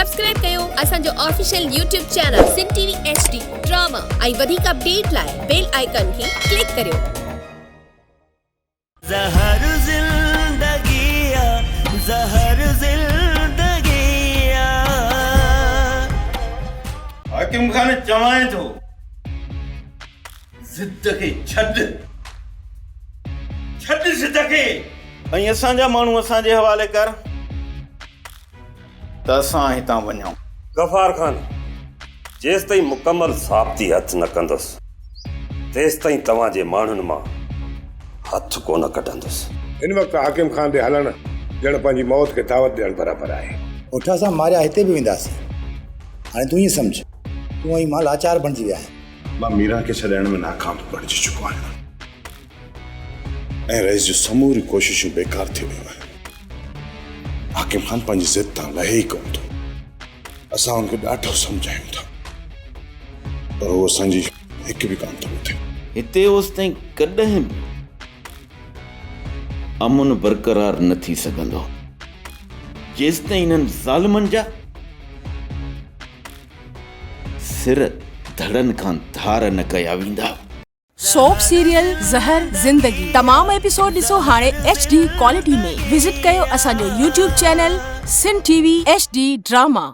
Subscribe कयो असांजो official YouTube channel SindhTVHD drama ऐं वधीक अपडेट लाइ बेल आइकन खे क्लिक करियो। ज़हर ज़िंदगी ज़हर ज़िंदगी हाकिम खान चवाए तो ज़िद खे छॾ ज़िद खे ऐं असांजा माण्हू असांजे हवाले कर त असां हितां वञूं। गफ़ार खान जेस ताईं मुकम्मल साबिती हथ न कंदुसि तेस ताईं तव्हांजे माण्हुनि मां हथ कोन कढंदुसि। इन वक़्तु हाकिम खान ॾे हलण ॼण पंहिंजी मौत खे दावत ॾियण बराबरि आहे। उठ असां मारिया हिते बि वेंदासीं। हाणे तूं ईअं सम्झ तूं ऐं मां लाचार बणिजी विया आहियूं। मां मीरा खे छॾाइण में नाकाम बणिजी चुको आहियां ऐं रईस जूं समूरी कोशिशूं बेकार थी वियूं आहिनि। हाकिम खान पंहिंजी ज़िद तां लहे ई कोन थो। असां हुनखे ॾाढो सम्झायूं था पर उहो असांजी हिकु बि कान थो ॿुधे। हिते होसि ताईं कॾहिं बि अमुन बरक़रार न थी सघंदो जेसि ताईं इन्हनि ज़ालिमनि जा सिर धड़नि खां धार न कया वेंदा। सोप सीरियल ज़हर ज़िंदगी तमाम एपिसोड ॾिसो हाणे HD क्वालिटी में। विजिट कयो असांजो YouTube चैनल SindhTVHD ड्रामा।